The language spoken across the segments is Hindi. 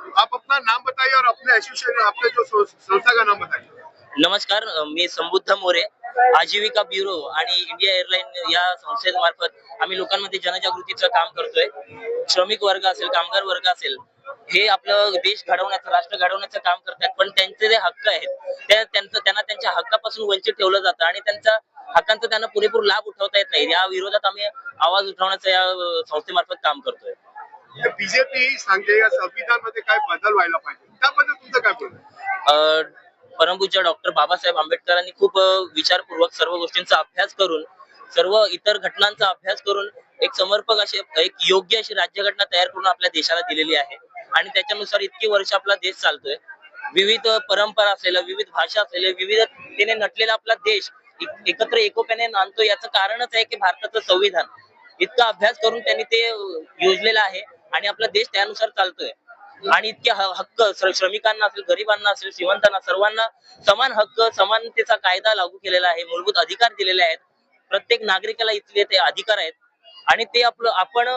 आप अपना नाम बताइए और अपने एसोसिएशन, अपने जो संस्था का नाम बताइए। नमस्कार, मी संबुद्ध मोरे, आजीविका ब्युरो आणि इंडिया एअरलाइन या संस्थेमार्फत आम्ही लोकांमध्ये जनजागृतीचं काम करतोय. श्रमिक वर्ग असेल, कामगार वर्ग असेल, हे आपलं देश घडवण्याचं, राष्ट्र घडवण्याचं काम करतात. पण त्यांचे जे हक्क आहेत, त्यांना त्यांच्या हक्कापासून वंचित ठेवलं जातं आणि त्यांच्या हक्कांचा त्यांना पुरेपूर लाभ उठवता येत नाही. या विरोधात आम्ही आवाज उठवण्याचं या संस्थेमार्फत काम करतोय. बीजेपी सांगते या संविधान मध्ये काय बदल व्हायला पाहिजे, त्याबद्दल तुमचं काय बोलणं अ, परमपूज्य डॉक्टर बाबासाहेब आंबेडकरांनी खूप विचारपूर्वक सर्व गोष्टींचा अभ्यास करून, सर्व इतर घटनांचा अभ्यास करून एक समर्पक अशी, एक योग्य अशी राज्यघटना तयार करून आपल्या देशाला दिलेली आहे. आणि त्याच्यानुसार इतकी वर्ष आपला देश चालतोय. विविध परंपरा असलेला, विविध भाषा असलेले, विविधतेने नटलेला आपला देश एकत्र एकोप्याने नांदतो. याचं कारणच आहे की भारताचं संविधान इतका अभ्यास करून त्यांनी ते योजलेलं आहे आणि आपला देश त्यानुसार चालतोय. आणि इतके हक्क श्रमिकांना असेल, गरिबांना असेल, श्रीमंतांना, सर्वांना समान हक्क, समानतेचा कायदा लागू केलेला आहे, मूलभूत अधिकार दिलेले आहेत. प्रत्येक नागरिकाला इथले ते अधिकार आहेत आणि ते आपण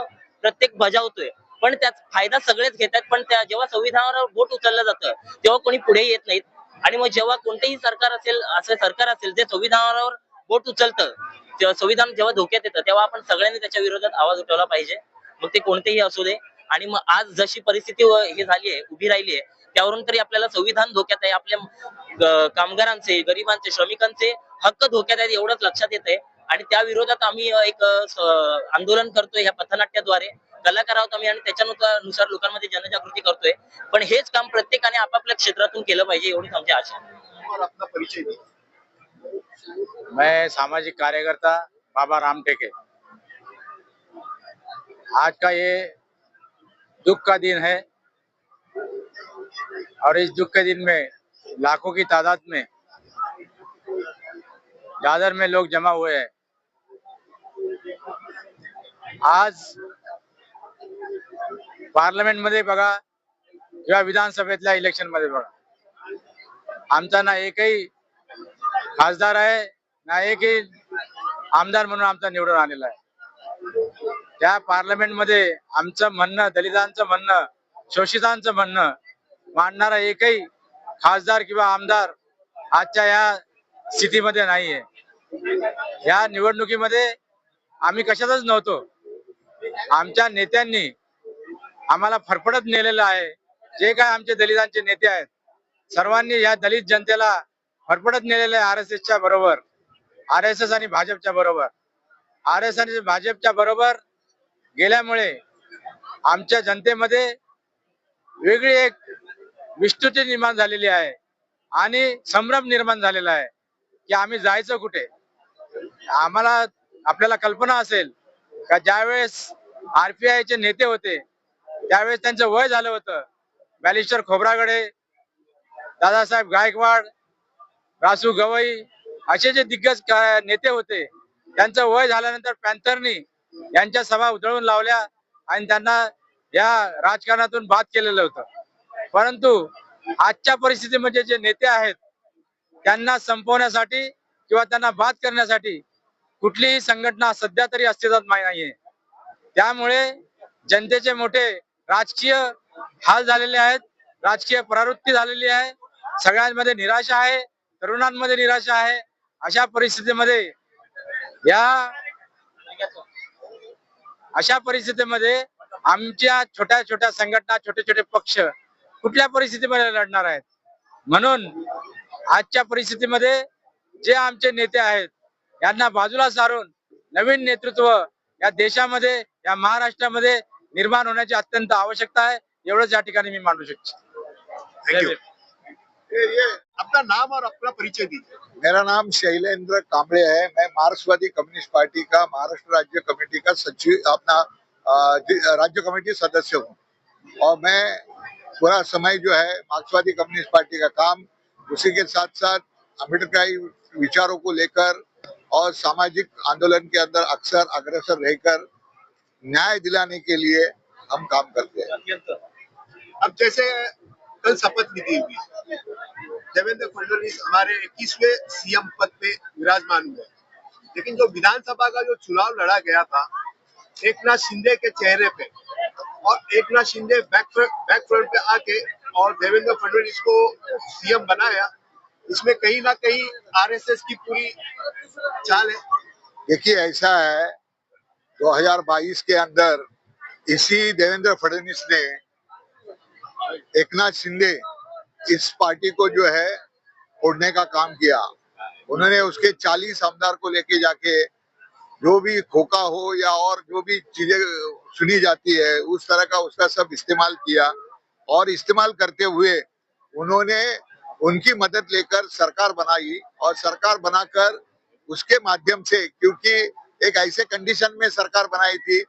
प्रत्येक बजावतोय. पण त्याचा फायदा सगळेच घेतात. पण त्या जेव्हा संविधानावर बोट उचललं जातं तेव्हा कोणी पुढे येत नाहीत. आणि मग जेव्हा कोणतेही सरकार असेल, असं सरकार असेल जे संविधानावर बोट उचलतं, संविधान जेव्हा धोक्यात येतं, तेव्हा आपण सगळ्यांनी त्याच्या विरोधात आवाज उठवला पाहिजे. मग ते कोणतेही असू दे. आणि मग आज जशी परिस्थिती हे झाली आहे, उभी राहिली आहे, त्यावरून तरी आपल्याला संविधान धोक्यात आहे, आपल्या कामगारांचे, गरिबांचे, श्रमिकांचे हक्क धोक्यात आहेत एवढंच लक्षात येत आहे. आणि त्या विरोधात आम्ही एक आंदोलन करतोय ह्या पथनाट्याद्वारे. कलाकार आहोत आम्ही आणि त्याच्यानुसार लोकांमध्ये जनजागृती करतोय. पण हेच काम प्रत्येकाने आपापल्या क्षेत्रातून केलं पाहिजे, एवढीच आमची आशा आहे. और अपना परिचय दीजिए। मैं सामाजिक कार्यकर्ता बाबा राम टेके। आज का ये दुख का दिन है और इस दुख के दिन में लाखों की तादाद में दादर में लोग जमा हुए हैं। आज पार्लमेंट मध्ये बघा किंवा विधानसभेतल्या इलेक्शन मध्ये बघा, आमचा ना एकही खासदार आहे ना एकही आमदार म्हणून आमचा निवडून आलेला आहे। त्या पार्लमेंट मध्ये आमचं म्हणणं, दलितांचं म्हणणं, शोषितांचं म्हणणं मांडणारा एकही खासदार किंवा आमदार आजच्या या स्थितीमध्ये नाहीये। या निवडणुकीमध्ये आम्ही कशातच नव्हतो। आमच्या नेत्यांनी आम्हाला फरफडत नेलेलं आहे। जे काय आमचे दलितांचे नेते आहेत, सर्वांनी या दलित जनतेला फरफडत नेलेले आरएसएसच्या बरोबर, आरएसएस आणि भाजपच्या बरोबर। आरएसएस आणि भाजपच्या बरोबर गेल्यामुळे आमच्या जनतेमध्ये वेगळी एक विस्तृती निर्माण झालेली आहे आणि संभ्रम निर्माण झालेला आहे की आम्ही जायचं कुठे। आम्हाला, आपल्याला कल्पना असेल का ज्यावेळेस आरपीआयचे नेते होते त्यावेळेस त्यांचं वय झालं होतं। बॅरिस्टर खोब्रागडे, दादासाहेब गायकवाड, रासू गवई असे जे दिग्गज नेते होते, त्यांचं वय झाल्यानंतर पॅन्थरनी यांच्या सभा उधळून लावल्या आणि त्यांना या राजकारणातून बाद केलेलं होतं। परंतु आजच्या परिस्थितीमध्ये जे नेते आहेत त्यांना संपवण्यासाठी किंवा त्यांना बाद करण्यासाठी कुठलीही संघटना सध्या तरी अस्तित्वात नाहीये। त्यामुळे जनतेचे मोठे राजकीय हाल झालेले आहेत, राजकीय प्रवृत्ती झालेली आहे, सगळ्यांमध्ये निराशा आहे, तरुणांमध्ये निराशा आहे। अशा परिस्थितीमध्ये आमच्या छोट्या छोट्या संघटना, छोटे छोटे पक्ष कुठल्या परिस्थितीमध्ये लढणार आहेत। म्हणून आजच्या परिस्थितीमध्ये जे आमचे नेते आहेत यांना बाजूला सारून नवीन नेतृत्व या देशामध्ये, या महाराष्ट्रामध्ये निर्माण होण्याची अत्यंत आवश्यकता आहे। एवढंच या ठिकाणी मी मांडू शकतो। Thank you. ये अपना नाम और अपना परिचय दीजिए। मेरा नाम शैलेंद्र कांबळे है। मैं मार्क्सवादी कम्युनिस्ट पार्टी का महाराष्ट्र राज्य कमेटी का सचिव, अपना राज्य कमेटी सदस्य हूँ और मैं पूरा समय जो है मार्क्सवादी कम्युनिस्ट पार्टी का काम, उसी के साथ साथ अम्बेडकरी विचारों को लेकर और सामाजिक आंदोलन के अंदर अक्सर अग्रसर रहकर न्याय दिलाने के लिए हम काम करते हैं। अब जैसे कल शपथ ली हुई, देवेंद्र फडणवीस हमारे 21वें सीएम पद पे विराजमान हुए, लेकिन जो विधानसभा का जो चुनाव लड़ा गया था, एकनाथ शिंदे के चेहरे पे और एकनाथ शिंदे बैक फ्रंट पे आके और देवेंद्र फडणवीस को सीएम बनाया, इसमें कहीं ना कहीं आरएसएस की पूरी चाल है। देखिए ऐसा है, 2022 के अंदर इसी देवेंद्र फडणवीस ने एकनाथ शिंदे इस पार्टी को जो है फोड़ने का काम किया। उन्होंने उसके 40 आमदार को लेके जाके जो भी खोखा हो या और जो भी चीजें सुनी जाती है उस तरह का उसका सब इस्तेमाल किया, और इस्तेमाल करते हुए उन्होंने उनकी मदद लेकर सरकार बनाई, और सरकार बनाकर उसके माध्यम से, क्योंकि एक ऐसे कंडीशन में सरकार बनाई थी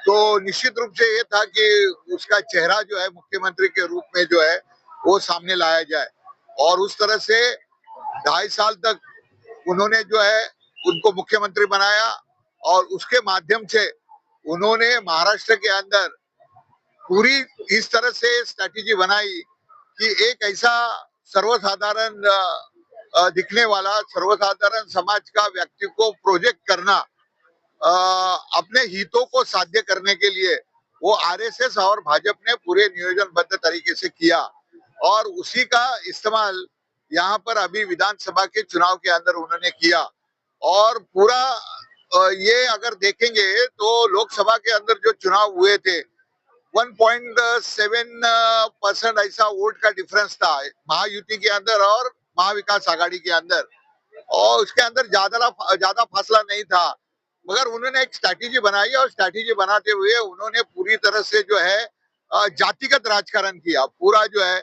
तो निश्चित रूप से ये था कि उसका चेहरा जो है मुख्यमंत्री के रूप में जो है वो सामने लाया जाए, और उस तरह से 2.5 साल तक उन्होंने जो है उनको मुख्यमंत्री बनाया, और उसके माध्यम से उन्होंने महाराष्ट्र के अंदर पूरी इस तरह से स्ट्रैटेजी बनाई कि एक ऐसा सर्वसाधारण दिखने वाला सर्वसाधारण समाज का व्यक्ति को प्रोजेक्ट करना अपने हितों को साध्य करने के लिए वो आरएसएस और भाजपा ने पूरे नियोजनबद्ध तरीके से किया, और उसी का इस्तेमाल यहाँ पर अभी विधानसभा के चुनाव के अंदर उन्होंने किया। और पूरा ये अगर देखेंगे तो लोकसभा के अंदर जो चुनाव हुए थे 1.7% ऐसा वोट का डिफरेंस था महायुति के अंदर और महाविकास आघाड़ी के अंदर, और उसके अंदर ज्यादा फासला नहीं था, मगर उन्होंने एक स्ट्रैटेजी बनाई, और स्ट्रैटेजी बनाते हुए उन्होंने पूरी तरह से जो है जातिगत राजकारण किया। पूरा जो है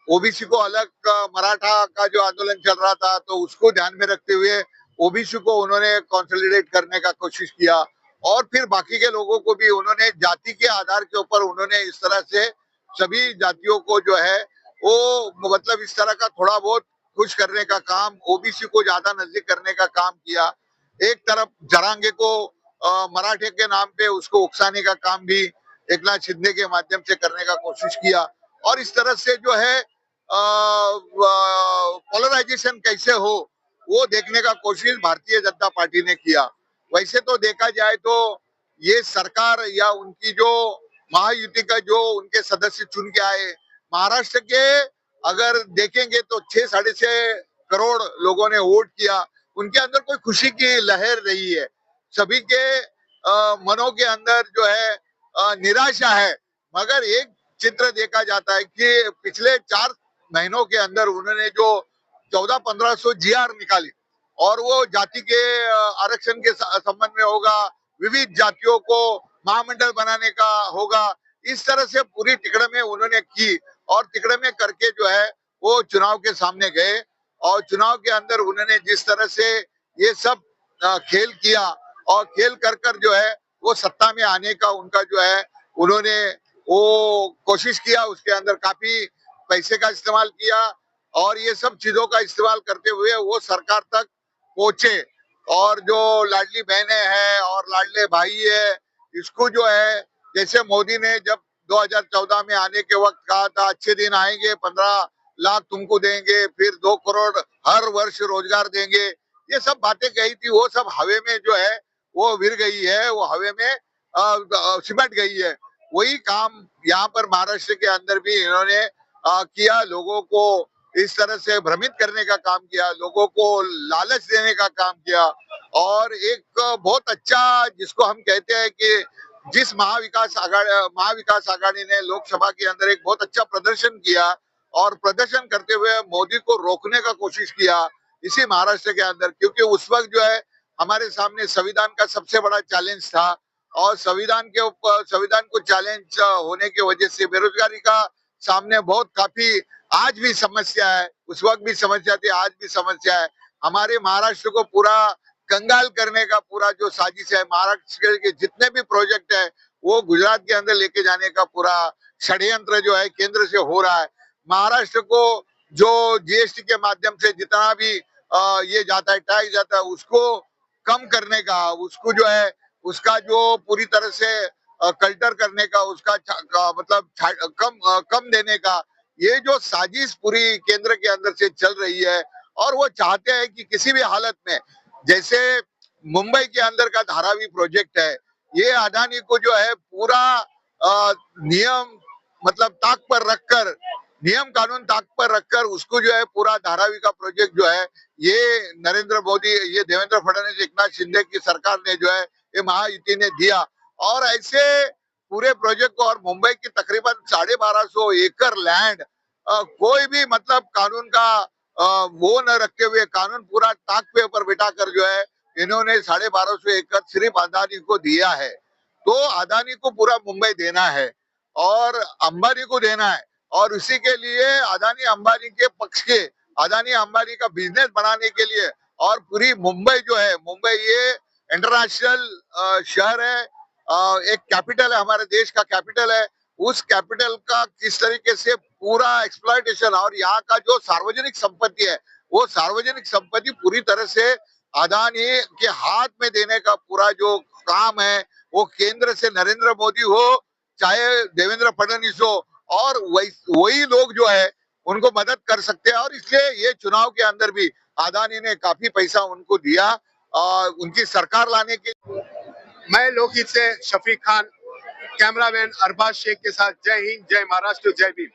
ओबीसी को अलग, मराठा का जो आंदोलन चल रहा था तो उसको ध्यान में रखते हुए ओबीसी को उन्होंने कंसोलिडेट करने का कोशिश किया, और फिर बाकी के लोगों को भी उन्होंने जाति के आधार के ऊपर उन्होंने इस तरह से सभी जातियों को जो है वो मतलब इस तरह का थोड़ा बहुत खुश करने का काम, ओबीसी को ज्यादा नजदीक करने का काम किया। एक तरफ जरांगे को मराठे के नाम पे उसको उकसाने का काम भी एकनाथ शिंदे के माध्यम से करने का कोशिश किया, और इस तरह से जो है पोलराइजेशन कैसे हो वो देखने का कोशिश भारतीय जनता पार्टी ने किया। वैसे तो देखा जाए तो ये सरकार या उनकी जो महायुति का जो उनके सदस्य चुन के आए महाराष्ट्र के, अगर देखेंगे तो 6-6.5 करोड़ लोगों ने वोट किया, उनके अंदर कोई खुशी की लहर रही है। सभी के मनों के अंदर जो है निराशा है। मगर एक चित्र देखा जाता है कि पिछले 4 महीनों के अंदर उन्होंने जो 1400-1500 जीआर निकाली, और वो जाति के आरक्षण के संबंध में होगा, विविध जातियों को महामंडल बनाने का होगा, इस तरह से पूरी टिकड़ में उन्होंने की, और टिकड़ में करके जो है वो चुनाव के सामने गए, और चुनाव के अंदर उन्होंने जिस तरह से ये सब खेल किया, और खेल कर कर जो है वो सत्ता में आने का उनका जो है उन्होंने वो कोशिश किया, उसके अंदर काफी पैसे का इस्तेमाल किया, और ये सब चीजों का इस्तेमाल करते हुए वो सरकार तक पहुंचे। और जो लाडली बहनें हैं और लाडले भाई है, इसको जो है जैसे मोदी ने जब 2014 में आने के वक्त कहा था अच्छे दिन आएंगे, 15 लाख तुमको देंगे, फिर 2 करोड़ हर वर्ष रोजगार देंगे, ये सब बातें कही थी, वो सब हवे में जो है वो विर गई है, वो हवे में सिमट गई है। वही काम यहाँ पर महाराष्ट्र के अंदर भी इन्होंने किया, लोगों को इस तरह से भ्रमित करने का काम किया, लोगों को लालच देने का काम किया, और एक बहुत अच्छा जिसको हम कहते हैं कि जिस महाविकास आघाड़ी ने लोकसभा के अंदर एक बहुत अच्छा प्रदर्शन किया, और प्रदर्शन करते हुए मोदी को रोकने का कोशिश किया इसी महाराष्ट्र के अंदर, क्योंकि उस वक्त जो है हमारे सामने संविधान का सबसे बड़ा चैलेंज था, और संविधान को चैलेंज होने की वजह से बेरोजगारी का सामने बहुत काफी आज भी समस्या है, उस वक्त भी समस्या थी, आज भी समस्या है। हमारे महाराष्ट्र को पूरा कंगाल करने का पूरा जो साजिश है, महाराष्ट्र के जितने भी प्रोजेक्ट है वो गुजरात के अंदर लेके जाने का पूरा षड्यंत्र जो है केंद्र से हो रहा है। महाराष्ट्र को जो जीएसटी के माध्यम से जितना भी ये जाता है, टैक्स जाता है, उसको कम करने का, उसको जो है उसका जो पूरी तरह से कल्टर करने का, उसका मतलब कम देने का, ये जो साजिश पूरी केंद्र के अंदर से चल रही है, और वो चाहते हैं कि किसी भी हालत में, जैसे मुंबई के अंदर का धारावी प्रोजेक्ट है, ये अडानी को जो है पूरा नियम मतलब ताक पर रखकर, नियम कानून ताक पर रखकर उसको जो है पूरा धारावी का प्रोजेक्ट जो है ये नरेंद्र मोदी, ये देवेंद्र फडणवीस, एकनाथ शिंदे की सरकार ने जो है ये महायुति ने दिया। और ऐसे पूरे प्रोजेक्ट को और मुंबई की तकरीबन 1250 एकड़ लैंड कोई भी मतलब कानून का वो न रखते हुए कानून पूरा ताक पे ऊपर बिठा कर जो है इन्होंने 1250 एकड़ सिर्फ अदानी को दिया है। तो अदानी को पूरा मुंबई देना है और अंबानी को देना है, और उसी के लिए अदानी अंबानी के पक्ष के, अदानी अंबानी का बिजनेस बनाने के लिए, और पूरी मुंबई जो है, मुंबई ये इंटरनेशनल शहर है, एक कैपिटल है, हमारे देश का कैपिटल है। उस कैपिटल का किस तरीके से पूरा एक्सप्लॉयटेशन और यहाँ का जो सार्वजनिक संपत्ति है वो सार्वजनिक संपत्ति पूरी तरह से अदानी के हाथ में देने का पूरा जो काम है वो केंद्र से नरेंद्र मोदी हो चाहे देवेंद्र फडणवीस हो, और वही लोग जो है उनको मदद कर सकते हैं। और इसलिए ये चुनाव के अंदर भी अदानी ने काफी पैसा उनको दिया उनकी सरकार लाने के। मैं लोकहित से शफीक खान, कैमरामैन अरबाज शेख के साथ, जय हिंद, जय महाराष्ट्र, जय भीम।